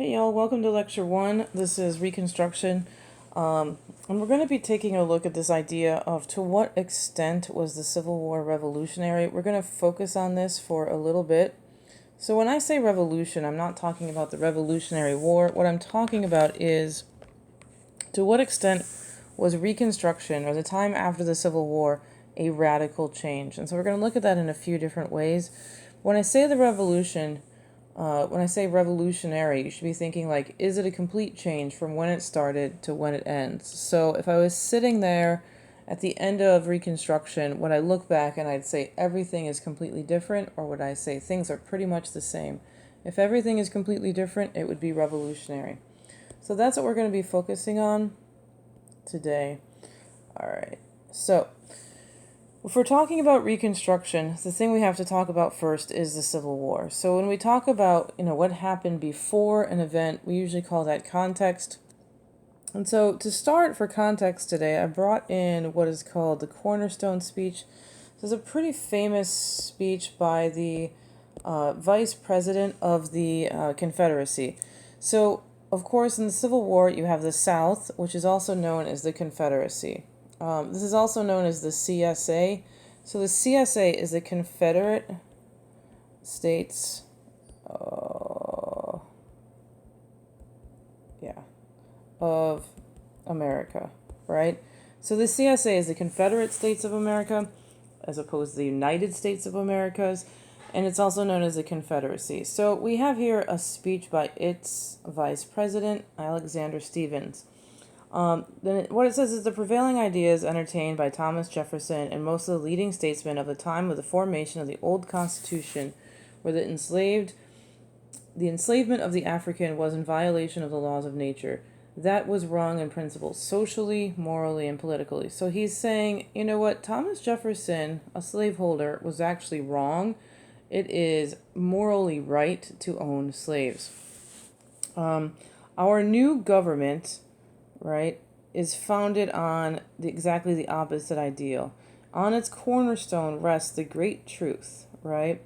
Hey y'all, welcome to Lecture 1. This is Reconstruction. And we're going to be taking a look at this idea of to what extent was the Civil War revolutionary. We're going to focus on this for a little bit. So when I say revolution, I'm not talking about the Revolutionary War. What I'm talking about is to what extent was Reconstruction, or the time after the Civil War, a radical change. And so we're going to look at that in a few different ways. When I say the revolution, when I say revolutionary, you should be thinking like, is it a complete change from when it started to when it ends? So if I was sitting there at the end of Reconstruction, would I look back and I'd say everything is completely different, or would I say things are pretty much the same? If everything is completely different, it would be revolutionary. So that's what we're going to be focusing on today. All right. So if we're talking about Reconstruction, the thing we have to talk about first is the Civil War. So when we talk about, what happened before an event, we usually call that context. And so to start for context today, I brought in what is called the Cornerstone speech. This is a pretty famous speech by the Vice President of the Confederacy. So, of course, in the Civil War, you have the South, which is also known as the Confederacy. This is also known as the CSA. So the CSA is the Confederate States, of America, right? So the CSA is the Confederate States of America, as opposed to the United States of Americas, and it's also known as the Confederacy. So we have here a speech by its Vice President, Alexander Stephens. What it says is the prevailing ideas entertained by Thomas Jefferson and most of the leading statesmen of the time of the formation of the old Constitution were that the enslavement of the African was in violation of the laws of nature. That was wrong in principle, socially, morally, and politically. So he's saying, you know what, Thomas Jefferson, a slaveholder, was actually wrong. It is morally right to own slaves. Our new government, right, is founded on exactly the opposite ideal. On its cornerstone rests the great truth, right,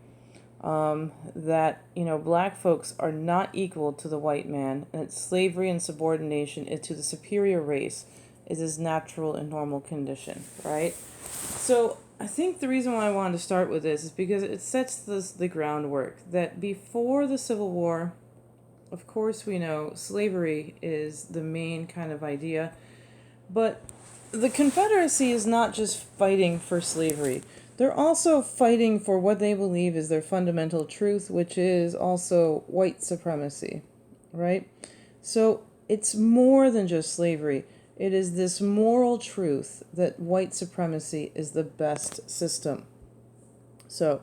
that, black folks are not equal to the white man, and that slavery and subordination is to the superior race is his natural and normal condition, right? So I think the reason why I wanted to start with this is because it sets the groundwork that before the Civil War, of course, we know slavery is the main kind of idea, but the Confederacy is not just fighting for slavery. They're also fighting for what they believe is their fundamental truth, which is also white supremacy, right? So it's more than just slavery. It is this moral truth that white supremacy is the best system. So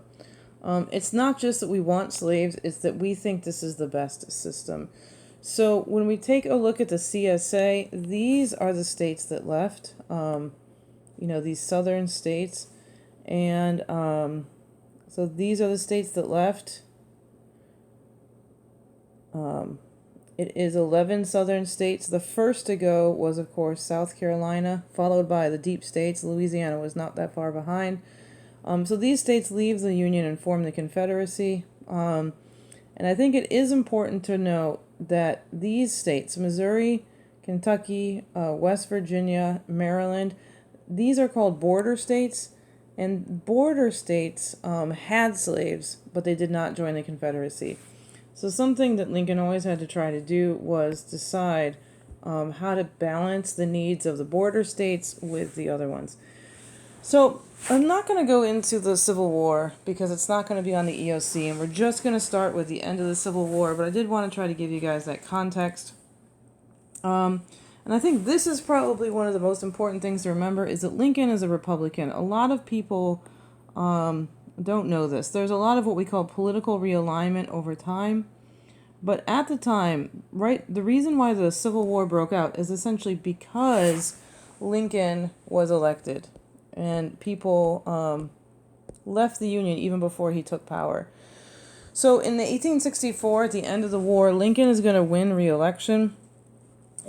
it's not just that we want slaves, it's that we think this is the best system. So when we take a look at the CSA, these are the states that left, these southern states. And so these are the states that left. It is 11 southern states. The first to go was, of course, South Carolina, followed by the deep states. Louisiana was not that far behind. So these states leave the Union and form the Confederacy. And I think it is important to note that these states, Missouri, Kentucky, West Virginia, Maryland, these are called border states. And border states had slaves, but they did not join the Confederacy. So something that Lincoln always had to try to do was decide how to balance the needs of the border states with the other ones. So I'm not going to go into the Civil War because it's not going to be on the EOC, and we're just going to start with the end of the Civil War, but I did want to try to give you guys that context. And I think this is probably one of the most important things to remember is that Lincoln is a Republican. A lot of people don't know this. There's a lot of what we call political realignment over time. But at the time, right, the reason why the Civil War broke out is essentially because Lincoln was elected. And people left the Union even before he took power. So in the 1864, at the end of the war, Lincoln is going to win re-election.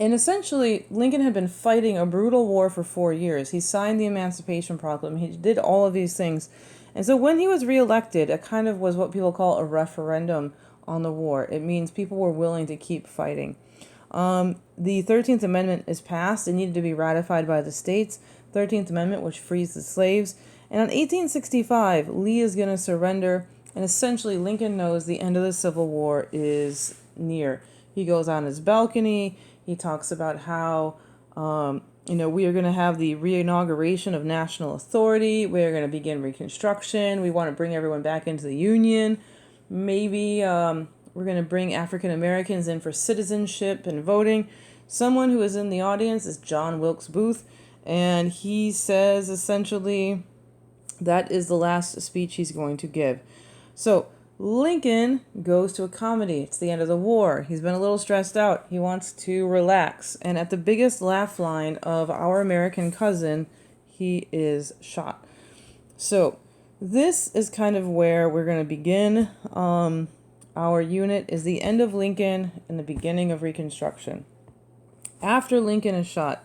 And essentially, Lincoln had been fighting a brutal war for 4 years. He signed the Emancipation Proclamation. He did all of these things. And so when he was reelected, it kind of was what people call a referendum on the war. It means people were willing to keep fighting. The 13th Amendment is passed. It needed to be ratified by the states. 13th Amendment, which frees the slaves. And on 1865, Lee is going to surrender. And essentially, Lincoln knows the end of the Civil War is near. He goes on his balcony. He talks about how, we are going to have the reinauguration of national authority. We are going to begin Reconstruction. We want to bring everyone back into the Union. Maybe we're going to bring African Americans in for citizenship and voting. Someone who is in the audience is John Wilkes Booth. And he says essentially that is the last speech he's going to give. So Lincoln goes to a comedy. It's the end of the war. He's been a little stressed out. He wants to relax. And at the biggest laugh line of Our American Cousin, he is shot. So this is kind of where we're going to begin. Our unit is the end of Lincoln and the beginning of Reconstruction. After Lincoln is shot,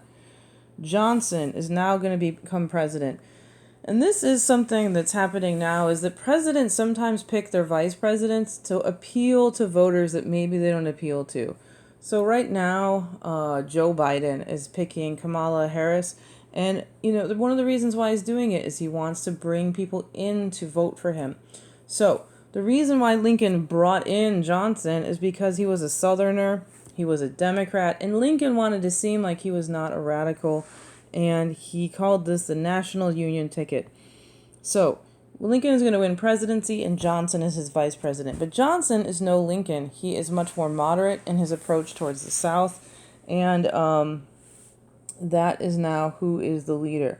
Johnson is now going to become president. And this is something that's happening now, is that presidents sometimes pick their vice presidents to appeal to voters that maybe they don't appeal to. So right now, Joe Biden is picking Kamala Harris. And, one of the reasons why he's doing it is he wants to bring people in to vote for him. So the reason why Lincoln brought in Johnson is because he was a Southerner. He was a Democrat, and Lincoln wanted to seem like he was not a radical, and he called this the National Union ticket. So Lincoln is going to win presidency, and Johnson is his vice president. But Johnson is no Lincoln. He is much more moderate in his approach towards the South, and that is now who is the leader.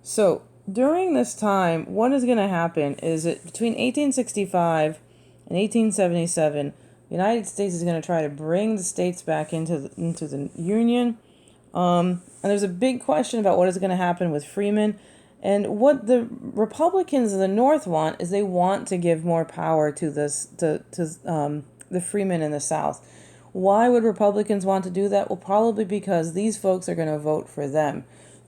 So during this time, what is going to happen is that between 1865 and 1877, the United States is going to try to bring the states back into the Union. And there's a big question about what is going to happen with freemen. And what the Republicans of the North want is they want to give more power to the freemen in the South. Why would Republicans want to do that? Well, probably because these folks are going to vote for them.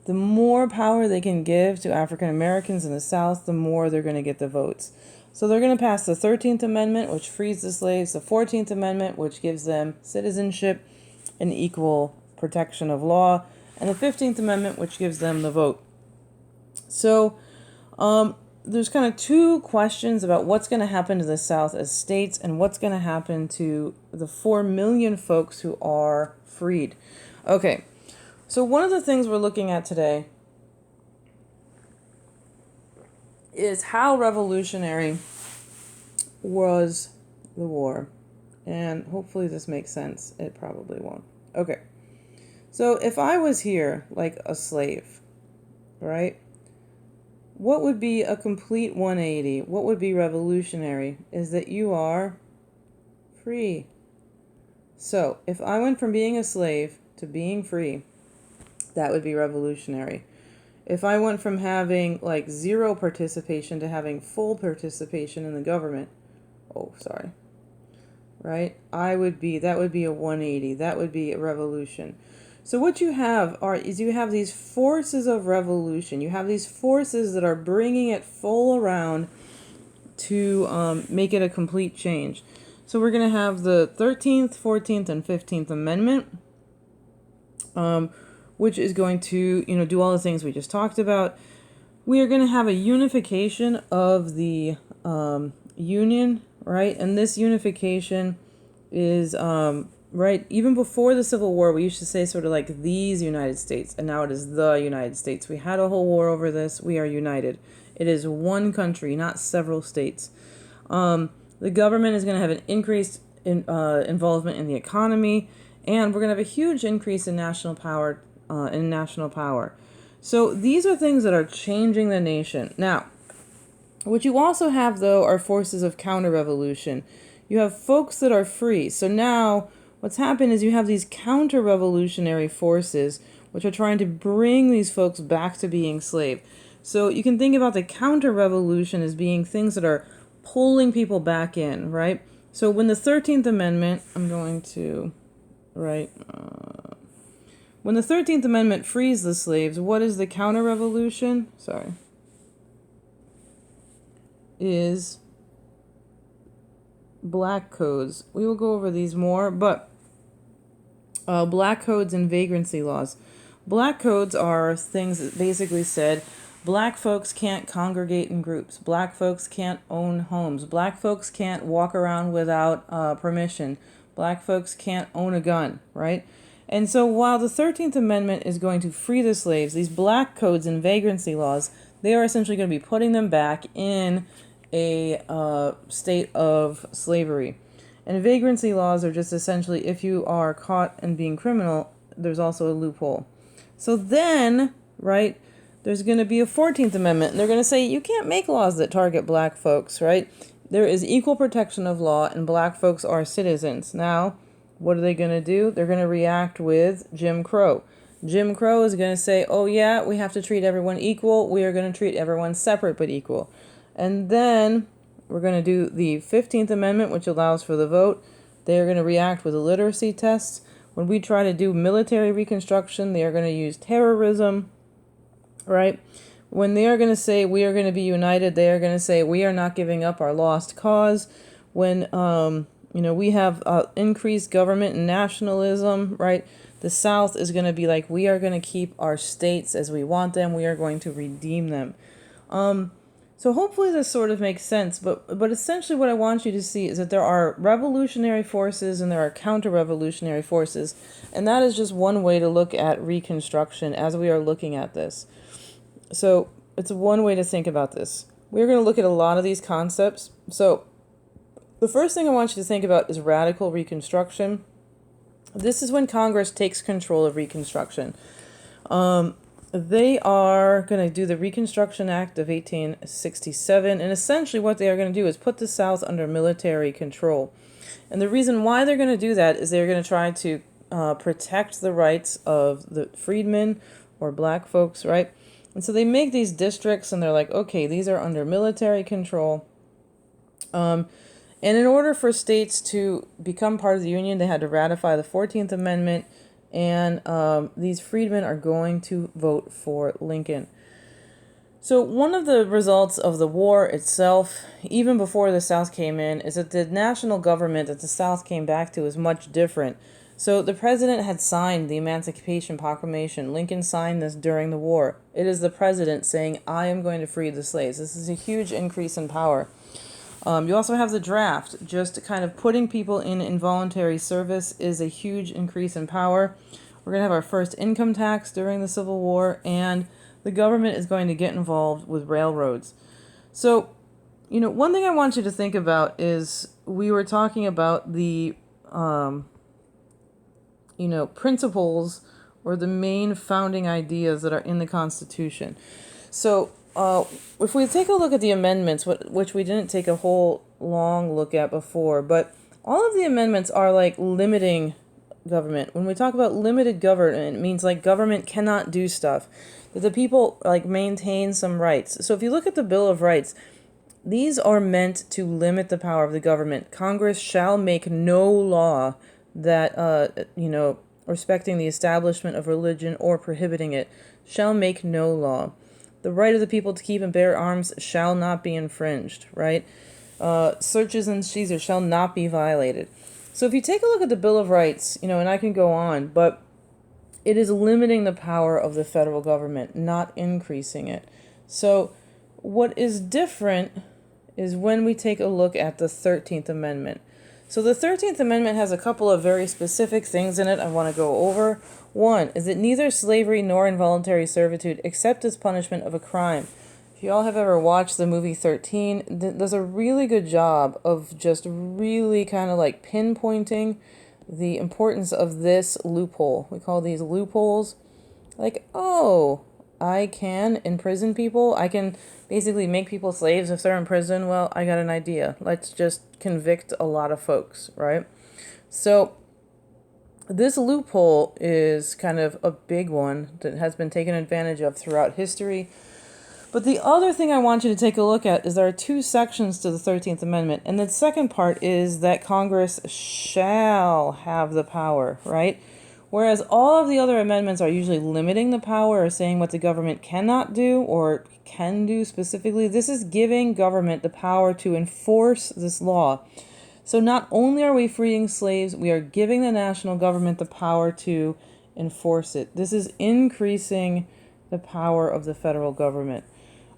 The more power they can give to African Americans in the South, the more they're going to get the votes. So they're going to pass the 13th Amendment, which frees the slaves, the 14th Amendment, which gives them citizenship and equal protection of law, and the 15th Amendment, which gives them the vote. So there's kind of two questions about what's going to happen to the South as states and what's going to happen to the 4 million folks who are freed. Okay, so one of the things we're looking at today is how revolutionary was the war. And hopefully this makes sense. It probably won't. Okay. So if I was here like a slave, right? What would be a complete 180? What would be revolutionary is that you are free. So if I went from being a slave to being free, that would be revolutionary. If I went from having like zero participation to having full participation in the government, right? That would be a 180. That would be a revolution. So what you have you have these forces of revolution. You have these forces that are bringing it full around to make it a complete change. So we're going to have the 13th, 14th, and 15th Amendment, which is going to, do all the things we just talked about. We are going to have a unification of the Union, right? And this unification is, right, even before the Civil War, we used to say sort of like these United States, and now it is the United States. We had a whole war over this. We are united. It is one country, not several states. The government is going to have an increased involvement in the economy, and we're going to have a huge increase in national power. So these are things that are changing the nation. Now, what you also have, though, are forces of counter-revolution. You have folks that are free. So now what's happened is you have these counter-revolutionary forces which are trying to bring these folks back to being slave. So you can think about the counter-revolution as being things that are pulling people back in, right? So when the 13th Amendment, when the 13th Amendment frees the slaves, what is the counter-revolution? Is black codes. We will go over these more, but black codes and vagrancy laws. Black codes are things that basically said black folks can't congregate in groups. Black folks can't own homes. Black folks can't walk around without permission. Black folks can't own a gun, right? And so while the 13th Amendment is going to free the slaves, these black codes and vagrancy laws, they are essentially going to be putting them back in a state of slavery. And vagrancy laws are just essentially if you are caught and being criminal, there's also a loophole. So then, right, there's going to be a 14th Amendment, and they're going to say you can't make laws that target black folks, right? There is equal protection of law, and black folks are citizens. Now, what are they going to do? They're going to react with Jim Crow. Jim Crow is going to say, oh yeah, we have to treat everyone equal. We are going to treat everyone separate but equal. And then we're going to do the 15th Amendment, which allows for the vote. They are going to react with a literacy test. When we try to do military reconstruction, they are going to use terrorism, right? When they are going to say we are going to be united, they are going to say we are not giving up our lost cause. When we have increased government and nationalism, right? The South is going to be like, we are going to keep our states as we want them. We are going to redeem them. So hopefully this sort of makes sense, but essentially what I want you to see is that there are revolutionary forces and there are counter-revolutionary forces, and that is just one way to look at Reconstruction as we are looking at this. So it's one way to think about this. We're going to look at a lot of these concepts. So the first thing I want you to think about is radical Reconstruction. This is when Congress takes control of Reconstruction. They are going to do the Reconstruction Act of 1867, and essentially what they are going to do is put the South under military control. And the reason why they're going to do that is they're going to try to protect the rights of the freedmen or black folks, right? And so they make these districts, and they're like, okay, these are under military control. And in order for states to become part of the Union, they had to ratify the 14th Amendment, and these freedmen are going to vote for Lincoln. So one of the results of the war itself, even before the South came in, is that the national government that the South came back to is much different. So the president had signed the Emancipation Proclamation. Lincoln signed this during the war. It is the president saying, I am going to free the slaves. This is a huge increase in power. You also have the draft. Just kind of putting people in involuntary service is a huge increase in power. We're going to have our first income tax during the Civil War, and the government is going to get involved with railroads. So, one thing I want you to think about is we were talking about the, principles or the main founding ideas that are in the Constitution. So, if we take a look at the amendments, which we didn't take a whole long look at before, but all of the amendments are like limiting government. When we talk about limited government, it means like government cannot do stuff, that the people like maintain some rights. So if you look at the Bill of Rights, these are meant to limit the power of the government. Congress shall make no law that, respecting the establishment of religion or prohibiting it, shall make no law. The right of the people to keep and bear arms shall not be infringed, right? Searches and seizures shall not be violated. So if you take a look at the Bill of Rights, and I can go on, but it is limiting the power of the federal government, not increasing it. So what is different is when we take a look at the 13th Amendment. So the 13th Amendment has a couple of very specific things in it I want to go over. One is that neither slavery nor involuntary servitude except as punishment of a crime. If you all have ever watched the movie 13, does a really good job of just really kind of like pinpointing the importance of this loophole. We call these loopholes. Like, oh, I can imprison people. I can basically make people slaves if they're in prison. Well, I got an idea. Let's just convict a lot of folks, right? So this loophole is kind of a big one that has been taken advantage of throughout history. But the other thing I want you to take a look at is there are two sections to the 13th Amendment. And the second part is that Congress shall have the power, right? Whereas all of the other amendments are usually limiting the power or saying what the government cannot do or can do specifically. This is giving government the power to enforce this law. So not only are we freeing slaves, we are giving the national government the power to enforce it. This is increasing the power of the federal government.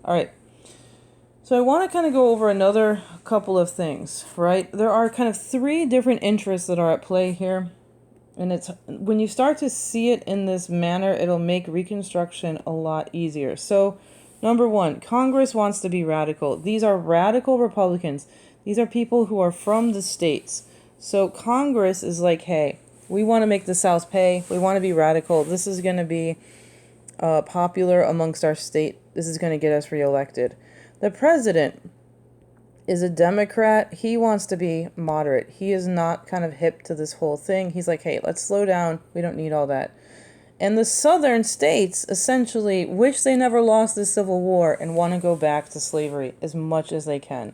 All right. So I want to kind of go over another couple of things, right? There are kind of three different interests that are at play here. And it's when you start to see it in this manner, it'll make Reconstruction a lot easier. So, number one, Congress wants to be radical. These are radical Republicans. These are people who are from the states. So Congress is like, hey, we want to make the South pay. We want to be radical. This is going to be popular amongst our state. This is going to get us reelected. The president is a Democrat. He wants to be moderate. He is not kind of hip to this whole thing. He's like, hey, let's slow down. We don't need all that. And the southern states essentially wish they never lost the Civil War and want to go back to slavery as much as they can.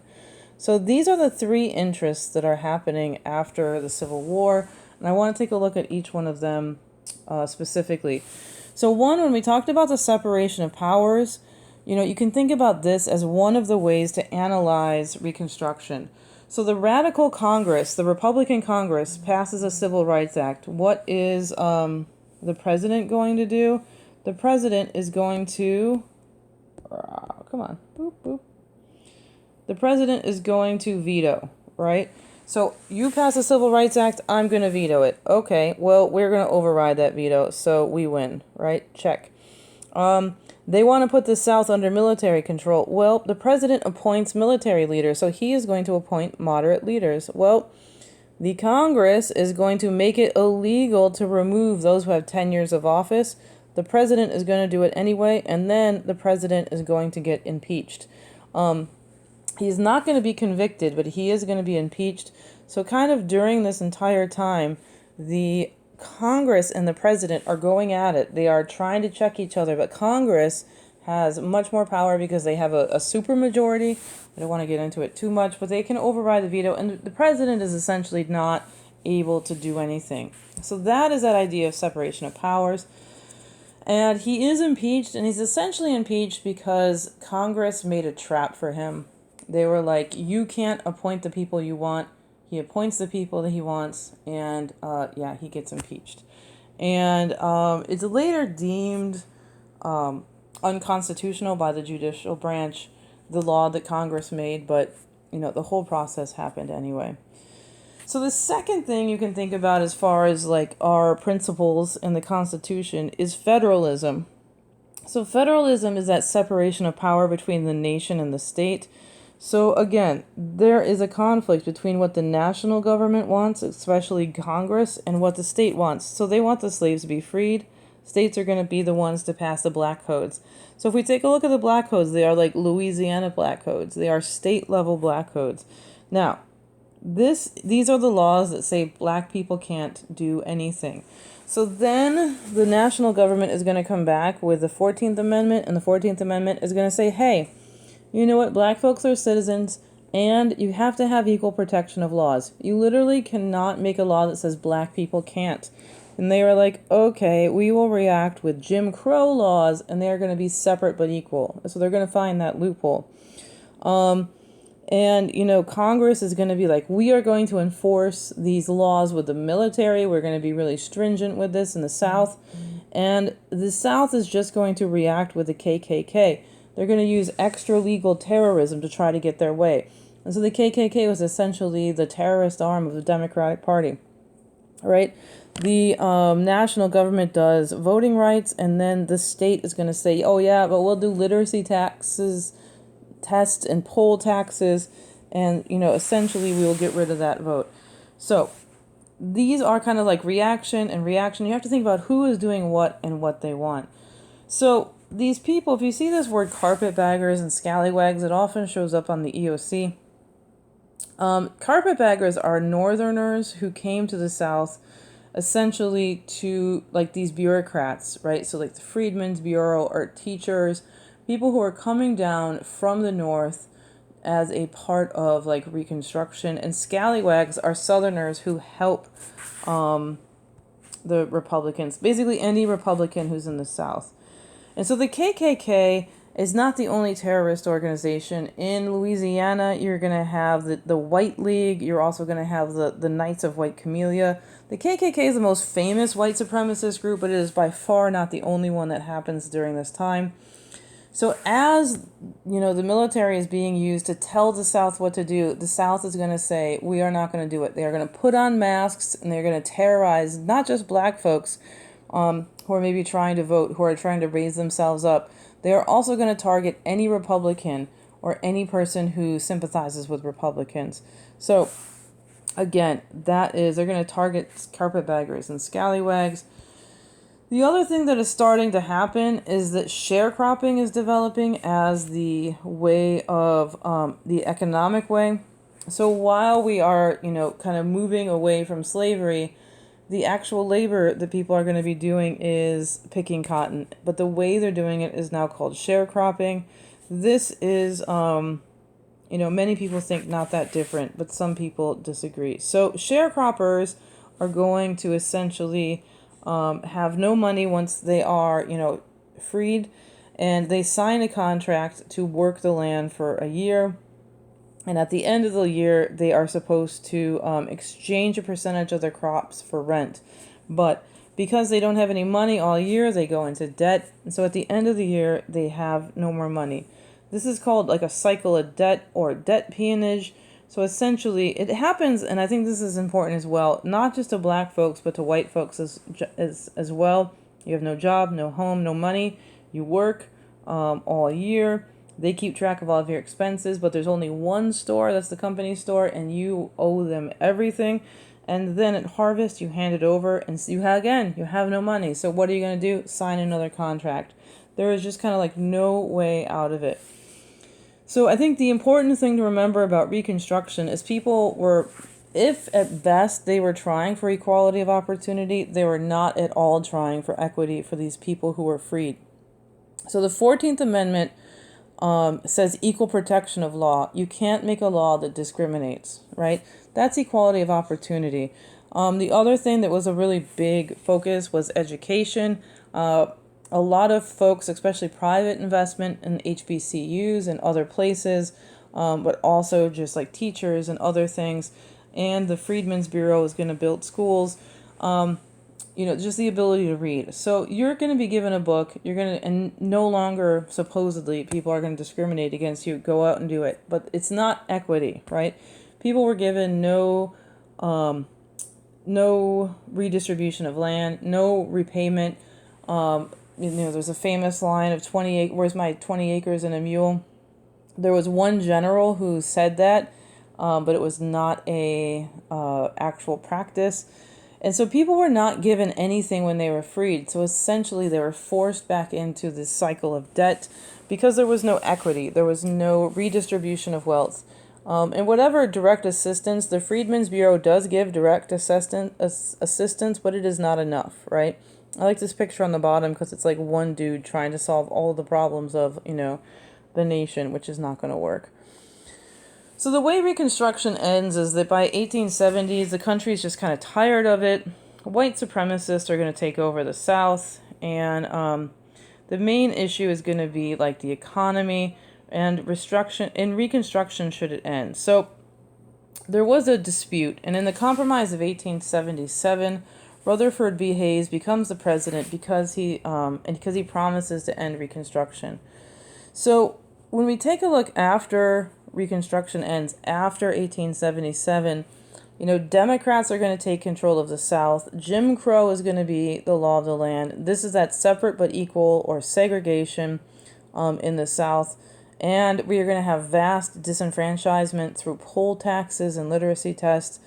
So these are the three interests that are happening after the Civil War. And I want to take a look at each one of them specifically. So one, when we talked about the separation of powers, you can think about this as one of the ways to analyze Reconstruction. So the radical Congress, the Republican Congress, passes a Civil Rights Act. What is the president going to do? The president is going to... come on. Boop, boop. The president is going to veto, right? So you pass a Civil Rights Act, I'm going to veto it. Okay, well, we're going to override that veto, so we win, right? Check. They want to put the South under military control. Well, the president appoints military leaders, so he is going to appoint moderate leaders. Well, the Congress is going to make it illegal to remove those who have 10 years of office. The president is going to do it anyway, and then the president is going to get impeached. He's not going to be convicted, but he is going to be impeached. So kind of during this entire time, the Congress and the president are going at it. They are trying to check each other, but Congress has much more power because they have a supermajority. I don't want to get into it too much, but they can override the veto, and the president is essentially not able to do anything. So that is that idea of separation of powers. And he is impeached, and he's essentially impeached because Congress made a trap for him. They were like, you can't appoint the people you want. He appoints the people that he wants, and he gets impeached. And it's later deemed unconstitutional by the judicial branch, the law that Congress made, but the whole process happened anyway. So the second thing you can think about as far as like our principles in the Constitution is federalism. So federalism is that separation of power between the nation and the state. So again, there is a conflict between what the national government wants, especially Congress, and what the state wants. So they want the slaves to be freed. States are going to be the ones to pass the black codes. So if we take a look at the black codes, they are like Louisiana black codes. They are state level black codes. Now, these are the laws that say black people can't do anything. So then the national government is going to come back with the 14th Amendment, and the 14th Amendment is going to say, hey, you know what? Black folks are citizens, and you have to have equal protection of laws. You literally cannot make a law that says black people can't. And they were like, okay, we will react with Jim Crow laws, and they are going to be separate but equal. So they're going to find that loophole. And Congress is going to be like, we are going to enforce these laws with the military. We're going to be really stringent with this in the South. And the South is just going to react with the KKK. They're going to use extra legal terrorism to try to get their way. And so the KKK was essentially the terrorist arm of the Democratic Party, right? The national government does voting rights, and then the state is going to say, oh yeah, but we'll do literacy taxes, tests, and poll taxes, and essentially we will get rid of that vote. So these are kind of like reaction and reaction. You have to think about who is doing what and what they want. So these people, if you see this word carpetbaggers and scallywags, it often shows up on the EOC. Carpetbaggers are northerners who came to the South essentially to like these bureaucrats, right? So like the Freedmen's Bureau or teachers, people who are coming down from the north as a part of like Reconstruction. And scallywags are southerners who help the Republicans, basically any Republican who's in the South. And so the KKK is not the only terrorist organization. In Louisiana, you're going to have the White League. You're also going to have the Knights of White Camellia. The KKK is the most famous white supremacist group, but it is by far not the only one that happens during this time. So as, the military is being used to tell the South what to do, the South is going to say, we are not going to do it. They are going to put on masks and they're going to terrorize not just black folks who are maybe trying to vote, who are trying to raise themselves up. They are also going to target any Republican or any person who sympathizes with Republicans. So again, they're going to target carpetbaggers and scallywags. The other thing that is starting to happen is that sharecropping is developing as the way of the economic way. So while we are, kind of moving away from slavery, the actual labor that people are going to be doing is picking cotton. But the way they're doing it is now called sharecropping. This is, many people think not that different, but some people disagree. So sharecroppers are going to essentially have no money once they are, freed, and they sign a contract to work the land for a year. And at the end of the year, they are supposed to exchange a percentage of their crops for rent. But because they don't have any money all year, they go into debt. And so at the end of the year, they have no more money. This is called like a cycle of debt or debt peonage. So essentially, it happens, and I think this is important as well, not just to black folks, but to white folks as well. You have no job, no home, no money. You work all year. They keep track of all of your expenses, but there's only one store, that's the company store, and you owe them everything. And then at harvest, you hand it over, and you have no money. So what are you going to do? Sign another contract. There is just kind of like no way out of it. So I think the important thing to remember about Reconstruction is people were, if at best they were trying for equality of opportunity, they were not at all trying for equity for these people who were freed. So the 14th Amendment says equal protection of law. You can't make a law that discriminates, right? That's equality of opportunity. The other thing that was a really big focus was education. A lot of folks, especially private investment in HBCUs and other places, but also just like teachers and other things. And the Freedmen's Bureau is going to build schools, just the ability to read. So you're going to be given a book, and no longer supposedly people are going to discriminate against you. Go out and do it. But it's not equity, right? People were given no redistribution of land, no repayment. There's a famous line of 28, where's my 20 acres and a mule? There was one general who said that, but it was not a actual practice. And so people were not given anything when they were freed. So essentially they were forced back into this cycle of debt because there was no equity. There was no redistribution of wealth. And whatever direct assistance, the Freedmen's Bureau does give direct assistance, but it is not enough, right? I like this picture on the bottom because it's like one dude trying to solve all the problems of, the nation, which is not going to work. So the way Reconstruction ends is that by 1870s, the country is just kind of tired of it. White supremacists are going to take over the South, and the main issue is going to be like the economy and Reconstruction should it end. So there was a dispute, and in the Compromise of 1877, Rutherford B. Hayes becomes the president because he promises to end Reconstruction. So when we take a look after Reconstruction ends, after 1877, Democrats are going to take control of the South. Jim Crow is going to be the law of the land. This is that separate but equal or segregation in the South. And we are going to have vast disenfranchisement through poll taxes and literacy tests.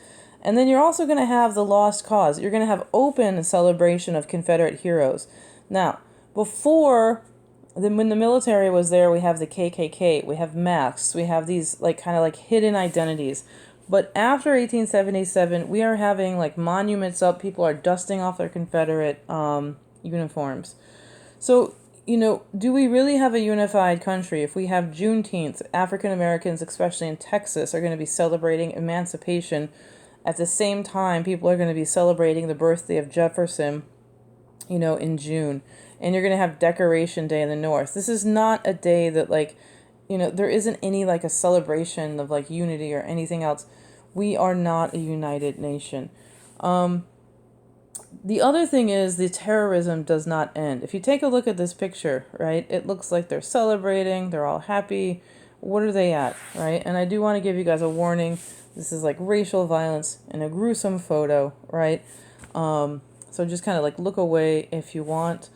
And then you're also going to have the lost cause. You're going to have open celebration of Confederate heroes. Now, when the military was there, we have the KKK, we have masks, we have these kind of hidden identities. But after 1877, we are having monuments up. People are dusting off their Confederate uniforms. So, do we really have a unified country if we have Juneteenth? African Americans, especially in Texas, are going to be celebrating emancipation. At the same time, people are going to be celebrating the birthday of Jefferson. in June. And you're going to have Decoration Day in the North. This is not a day that, like, there isn't any, like, a celebration of, like, unity or anything else. We are not a united nation. The other thing is the terrorism does not end. If you take a look at this picture, right, it looks like they're celebrating, they're all happy. What are they at, right? And I do want to give you guys a warning. This is like racial violence in a gruesome photo, right? So just kind of like look away if you want.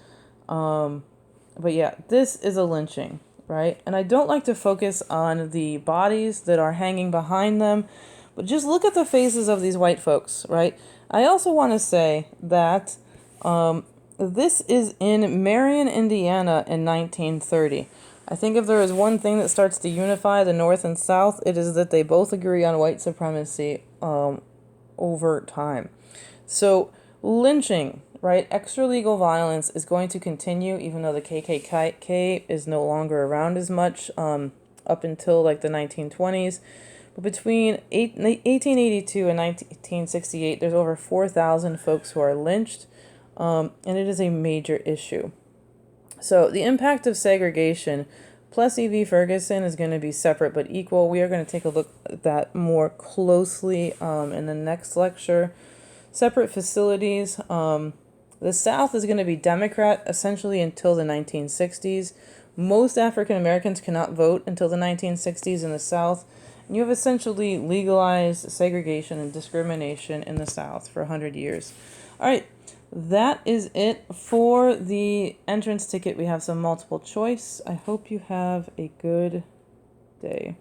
But yeah, this is a lynching, right? And I don't like to focus on the bodies that are hanging behind them, but just look at the faces of these white folks, right? I also want to say that this is in Marion, Indiana in 1930. I think if there is one thing that starts to unify the North and South, it is that they both agree on white supremacy over time. So lynching, right, extra-legal violence is going to continue even though the KKK is no longer around as much up until like the 1920s. But between 1882 and 1968, there's over 4,000 folks who are lynched, and it is a major issue. So the impact of segregation, Plessy v. Ferguson, is going to be separate but equal. We are going to take a look at that more closely in the next lecture. Separate facilities. The South is going to be Democrat essentially until the 1960s. Most African Americans cannot vote until the 1960s in the South. And you have essentially legalized segregation and discrimination in the South for 100 years. All right, that is it for the entrance ticket. We have some multiple choice. I hope you have a good day.